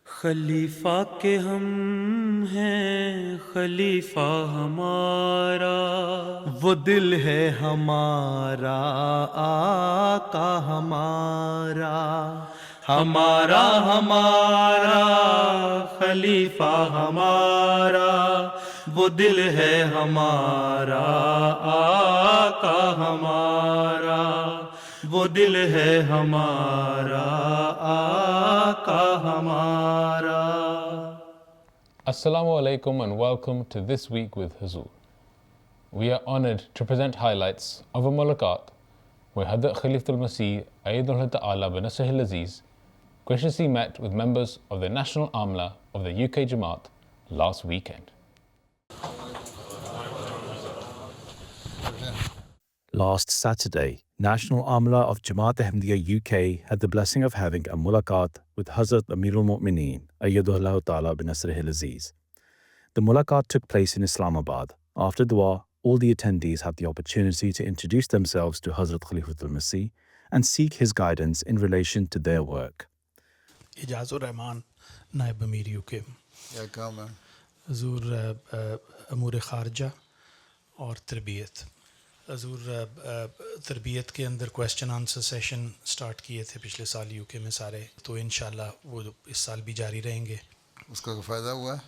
خلیفہ کے ہم ہیں خلیفہ ہمارا، وہ دل ہے ہمارا آقا ہمارا، ہمارا ہمارا خلیفہ ہمارا، وہ دل ہے ہمارا آقا ہمارا، وہ دل ہے ہمارا آقا ہمارا۔ Assalamu alaikum and welcome to This Week with Huzur. We are honoured to present highlights of a mulaqat where Hadrat Khalifatul Masih Ayyadullah Ta'ala bin Nasrihil Aziz graciously met with members of the National Amla of the UK Jamaat last weekend. Last Saturday, National Amla of Jamaat Ahmadiyya UK had the blessing of having a mulaqat with Hazrat Amirul Mu'mineen Ayyadullah Ta'ala bin Nasrihil Aziz. The mulaqat took place in Islamabad. After dua, all the attendees had the opportunity to introduce themselves to Hazrat Khalifatul Masih and seek his guidance in relation to their work. اعجاز الرحمان نائب امیر you کے، کیا کام ہے؟ حضور امور خارجہ اور تربیت. حضور تربیت کے اندر کویسچن آنسر سیشن سٹارٹ کیے تھے پچھلے سال یو کے میں سارے، تو انشاءاللہ وہ اس سال بھی جاری رہیں گے. اس کا فائدہ ہوا ہے؟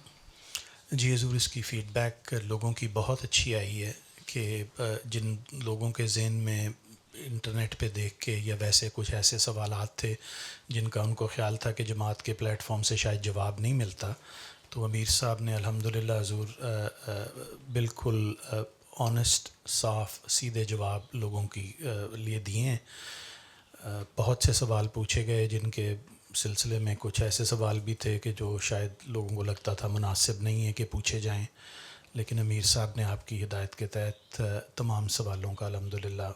جی حضور، اس کی فیڈ بیک لوگوں کی بہت اچھی آئی ہے کہ جن لوگوں کے ذہن میں انٹرنیٹ پہ دیکھ کے یا ویسے کچھ ایسے سوالات تھے جن کا ان کو خیال تھا کہ جماعت کے پلیٹ فارم سے شاید جواب نہیں ملتا، تو امیر صاحب نے الحمدللہ حضور بالکل آنیسٹ صاف سیدھے جواب لوگوں کی لیے دیے ہیں. بہت سے سوال پوچھے گئے جن کے سلسلے میں کچھ ایسے سوال بھی تھے کہ جو شاید لوگوں کو لگتا تھا مناسب نہیں ہے کہ پوچھے جائیں، لیکن امیر صاحب نے آپ کی ہدایت کے تحت تمام سوالوں کا الحمدللہ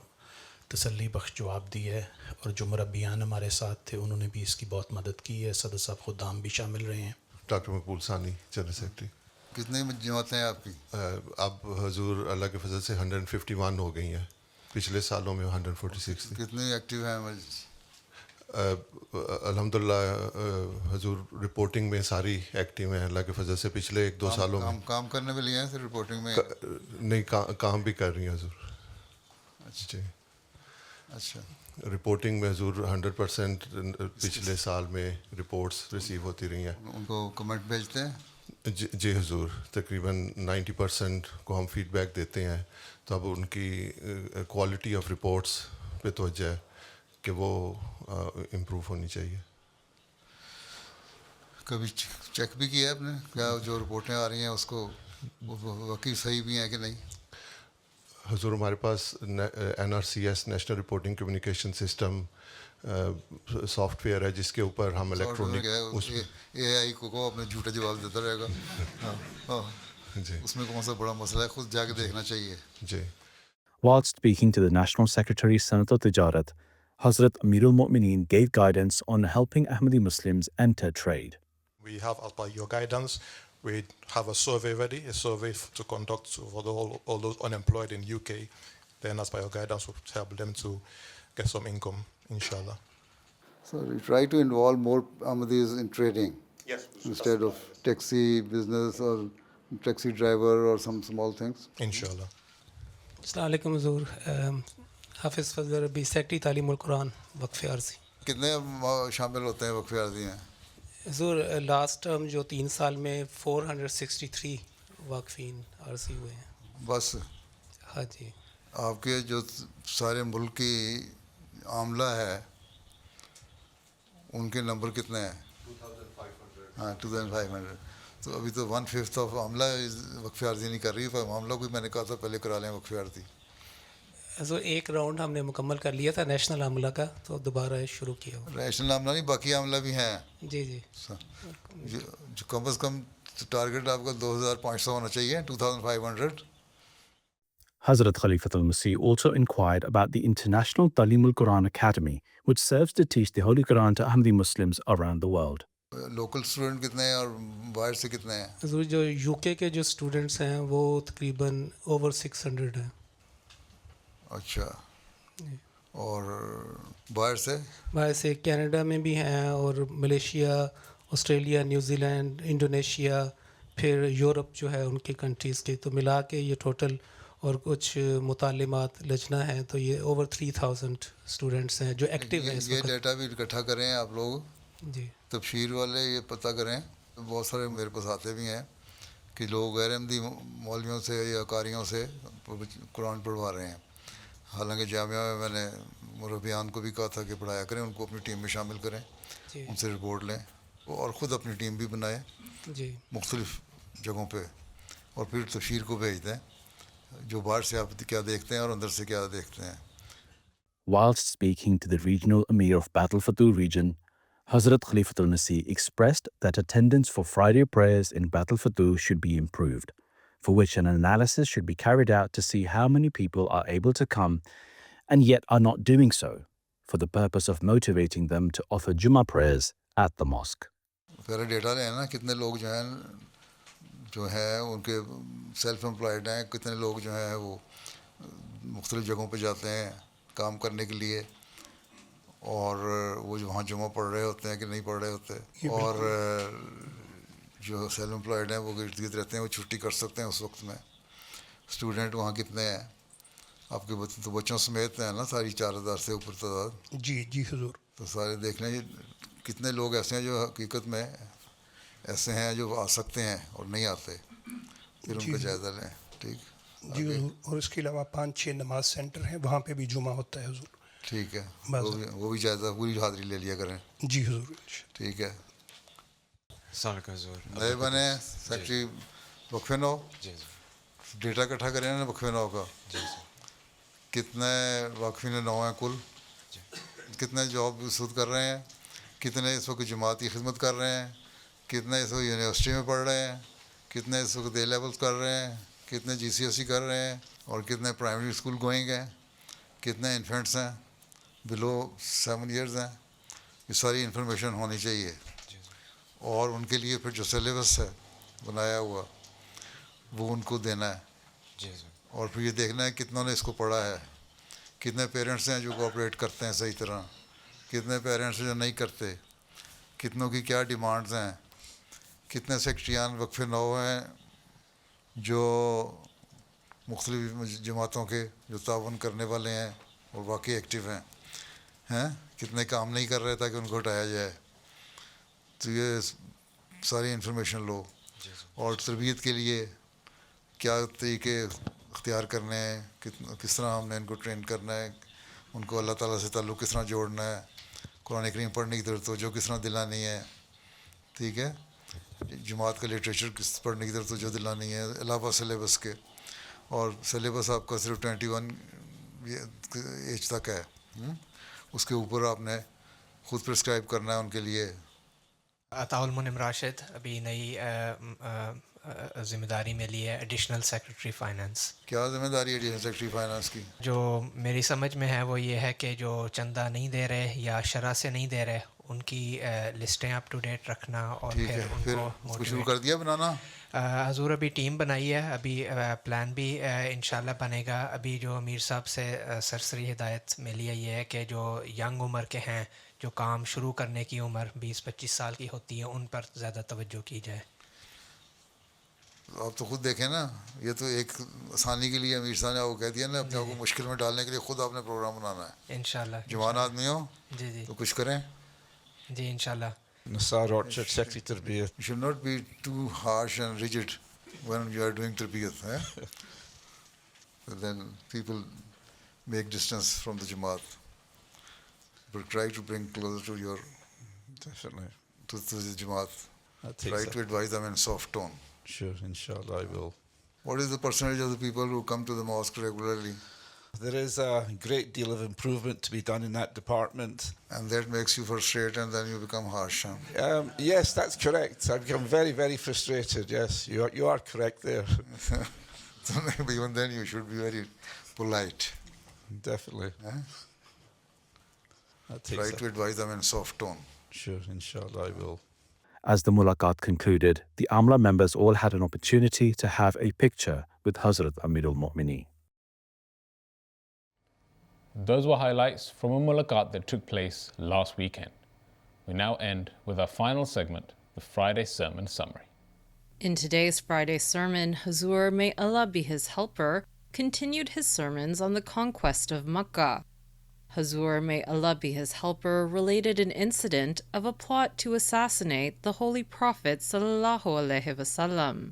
تسلی بخش جواب دی ہے، اور جو مربیان ہمارے ساتھ تھے انہوں نے بھی اس کی بہت مدد کی ہے. صدر صاحب خدام بھی شامل رہے ہیں. ڈاکٹر مقبول ثانی جنرل سیکرٹری. کتنے جماعتیں ہیں آپ کی؟ اب حضور اللہ کے فضل سے 151 ہو گئی ہیں، پچھلے سالوں میں 146 تھی. کتنے ایکٹیو ہیں؟ الحمدللہ حضور رپورٹنگ میں ساری ایکٹیو ہیں اللہ کے فضل سے. پچھلے 1-2 سالوں میں کام کرنے میں لیے ہیں صرف رپورٹنگ میں نہیں، کام بھی کر رہی ہیں حضور. جی اچھا. رپورٹنگ میں حضور 100% پچھلے سال میں رپورٹس ریسیو ہوتی رہی ہیں. ان کو کمنٹ بھیجتے ہیں؟ جی حضور، تقریباً 90% کو ہم فیڈ بیک دیتے ہیں، تو اب ان کی کوالٹی آف رپورٹس پہ توجہ ہے کہ وہ امپروو ہونی چاہیے. کبھی چیک بھی کیا ہے آپ نے کیا جو رپورٹیں آ رہی ہیں اس کو واقعی صحیح بھی ہیں کہ نہیں؟ حضور ہمارے پاس NRCS national reporting communication system soft where ہے جس کے اوپر ہم الیکٹرانک اے آئی کو اپنے جھوٹے جواب دیتا رہے گا. جی اس میں کون سا بڑا مسئلہ ہے؟ خود جا کے دیکھنا چاہیے. جی. Whilst speaking to the National Secretary Sanat al-Tijarat, Hazrat Amirul Mu'mineen gave guidance on helping Ahmadi Muslims enter trade. We have, as per your guidance, we have a survey ready, a survey to conduct for all those unemployed in UK. Then, as per your guidance, we'll help them to get some income, inshallah. So we try to involve more Ahmadis in trading. Yes. Instead of taxi business or taxi driver or some small things. Inshallah. السلام علیکم حضور. حافظ فضل ربی، secretary تعلیم القرآن وقف عارضی. کتنے شامل ہوتے ہیں وقف عارضی میں؟ حضور لاسٹ ٹرم جو 3 سال میں 463 واقفین عارضی ہوئے ہیں. بس؟ ہاں جی. آپ کے جو سارے ملک کی عاملہ ہے ان کے نمبر کتنے ہیں؟ 2500. ہاں 2500. تو ابھی تو 1/5 آف عاملہ وقف عارضی نہیں کر رہی. معاملہ کوئی میں نے کہا تھا پہلے کرا لیں وقف عارضی. حضور ایک راؤنڈ ہم نے مکمل کر لیا تھا نیشنل عاملہ کا، تو دوبارہ شروع کیا. نیشنل عاملہ نہیں، باقی عاملہ بھی ہیں. جی جی. جو کم از کم ٹارگیٹ آپ کا 2500 ہونا چاہیے. 2500. Hazrat Khalifatul Masih also inquired about the International Talim al-Quran Academy, which serves to teach the Holy Quran to Ahmadi Muslims around the world. Local student کتنے ہیں اور باہر سے کتنے ہیں؟ حضور جو یو کے جو اسٹوڈنٹس ہیں وہ تقریباً اوور 600 ہیں. اچھا. اور باہر سے کینیڈا میں بھی ہیں اور Malaysia Australia, new Zealand, Indonesia, پھر یورپ جو ہے ان کی کنٹریز کے، تو ملا کے یہ ٹوٹل اور کچھ متعلمات لجنہ ہیں، تو یہ اوور 3000 اسٹوڈنٹس ہیں جو ایکٹیو ہیں اس یہ وقت. ڈیٹا بھی اکٹھا کریں آپ لوگ، جی تبشیر والے یہ پتہ کریں. بہت سارے میرے پاس آتے بھی ہیں کہ لوگ غیر احمدی مولویوں سے یا قاریوں سے قرآن پڑھوا رہے ہیں. حالانکہ جامعہ میں میں نے مربیان کو بھی کہا تھا کہ پڑھایا کریں، ان کو اپنی ٹیم میں شامل کریں، جی ان سے رپورٹ لیں اور خود اپنی ٹیم بھی بنائیں جی مختلف جگہوں پہ، اور پھر تبشیر کو بھیج دیں جو باہر سے آپ کیا دیکھتے ہیں اور اندر سے کیا دیکھتے ہیں. Whilst speaking to the regional Emir of Battle Fattu region, Hazrat Khalifatul Masih expressed that attendance for Friday prayers in Battle Fattu should be improved, for which an analysis should be carried out to see how many people are able to come and yet are not doing so, for the purpose of motivating them to offer Jummah prayers at the mosque. پہلے data لیں نا، کتنے لوگ جو ہیں ان کے self employed ہیں، کتنے لوگ جو ہیں وہ مختلف جگہوں پہ جاتے ہیں کام کرنے کے لیے، اور وہ جو وہاں جمعہ پڑھ رہے ہوتے ہیں کہ نہیں پڑھ رہے ہوتے، اور جو سیلف امپلائڈ ہیں وہ ارد گرد رہتے ہیں، وہ چھٹی کر سکتے ہیں اس وقت میں. اسٹوڈنٹ وہاں کتنے ہیں آپ کے تو بچوں سمیت ہیں نا، ساری 4000 سے اوپر تعداد. جی جی حضور. تو سارے دیکھ لیں کتنے لوگ ایسے ہیں جو حقیقت میں ایسے ہیں جو آ سکتے ہیں اور نہیں آتے، پھر ان کا جائزہ لیں. ٹھیک جی حضور. اور اس کے علاوہ 5-6 نماز سینٹر ہیں، وہاں پہ بھی جمعہ ہوتا ہے حضور. ٹھیک ہے، وہ بھی جائزہ پوری حاضری لے لیا کریں. جی حضور. ٹھیک ہے. السلام علیکم حضور. نئے بنے سیکٹری وقف نو، ڈیٹا اکٹھا کریں نا وقف نو کا. کتنے واقفین نو ہیں کل، کتنے جاب سود کر رہے ہیں، کتنے اس وقت جماعتی خدمت کر رہے ہیں، کتنے اس وقت یونیورسٹی میں پڑھ رہے ہیں، کتنے اس وقت اے لیولس کر رہے ہیں، کتنے جی سی ایس سی کر رہے ہیں، اور کتنے پرائمری اسکول گوئنگ ہیں، کتنے انفینٹس ہیں بلو 7 ایئرز ہیں. یہ ساری انفارمیشن ہونی چاہیے. اور ان کے لیے پھر جو سلیبس ہے بنایا ہوا وہ ان کو دینا ہے. اور پھر یہ دیکھنا ہے کتنوں نے اس کو پڑھا ہے، کتنے پیرنٹس ہیں جو کوآپریٹ کرتے ہیں صحیح طرح، کتنے پیرنٹس ہیں جو نہیں کرتے، کتنوں کی کیا ڈیمانڈز ہیں، کتنے سیکٹریان وقف نو ہیں جو مختلف جماعتوں کے جو تعاون کرنے والے ہیں اور واقعی ایکٹیو ہیں، کتنے کام نہیں کر رہے تاکہ ان کو ہٹایا جائے. تو یہ ساری انفارمیشن لو. اور تربیت کے لیے کیا طریقے اختیار کرنے ہیں، کس طرح ہم نے ان کو ٹرین کرنا ہے، ان کو اللہ تعالیٰ سے تعلق کس طرح جوڑنا ہے، قرآن کریم پڑھنے کی طرف توجہ کس طرح دلانی ہے. ٹھیک ہے. جماعت کا لٹریچر کس پڑھنے کی طرف توجہ دلانی ہے علاوہ سلیبس کے. اور سلیبس آپ کا صرف 21 ایج تک ہے، اس کے اوپر آپ نے خود پرسکرائب کرنا ہے ان کے لیے. عطاء المنعم راشد ابھی نئی ذمہ داری میں لی ہے، ایڈیشنل سیکرٹری فائنانس. کیا ذمہ داری ہے ایڈیشنل سیکرٹری فائنانس کی؟ جو میری سمجھ میں ہے وہ یہ ہے کہ جو چندہ نہیں دے رہے یا شرح سے نہیں دے رہے ان کی لسٹیں اپ ٹو ڈیٹ رکھنا، اور پھر ان کو شروع کر دیا بنانا. حضور ابھی ٹیم بنائی ہے، ابھی پلان بھی انشاءاللہ بنے گا. ابھی جو امیر صاحب سے سرسری ہدایت ملی ہے یہ ہے کہ جو ینگ عمر کے ہیں، جو کام شروع کرنے کی عمر 20-25 سال کی ہوتی ہے، ان پر زیادہ توجہ کی جائے. آپ تو خود دیکھیں نا، یہ تو ایک آسانی کے لیے امیر صاحب نے آپ کو کہہ دیا نا، اپنے آپ کو مشکل میں ڈالنے کے لیے خود آپ نے پروگرام بنانا ہے. انشاءاللہ جوان آدمی ہو جی تو کچھ کریں. جی انشاءاللہ. Nassar Orchard Secretary Tarbiyat. You should not be too harsh and rigid when you are doing tarbiyat. Then people make distance from the Jamaat. But try to bring closer to your Definitely. to the Jamaat. Try to advise them in soft tone. Sure, inshallah I will. What is the percentage of the people who come to the mosque regularly? There is a great deal of improvement to be done in that department. And that makes you frustrated and then you become harsh. Yes, that's correct. I've become very, very frustrated. Yes, you are correct there. So even then you should be very polite. Definitely. Try to advise them in soft tone. Sure, inshallah I will. As the mulaqat concluded, the Amla members all had an opportunity to have a picture with Hazrat Amirul Mu'mineen. Those were highlights from a mulaqat that took place last weekend. We now end with our final segment, the Friday sermon summary. In today's Friday sermon, Hazur, may Allah be his helper, continued his sermons on the conquest of Makkah. Hazur, may Allah be his helper, related an incident of a plot to assassinate the Holy Prophet sallallahu alaihi wasallam.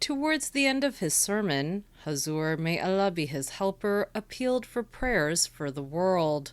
Towards the end of his sermon, Hazur, may Allah be his helper, appealed for prayers for the world.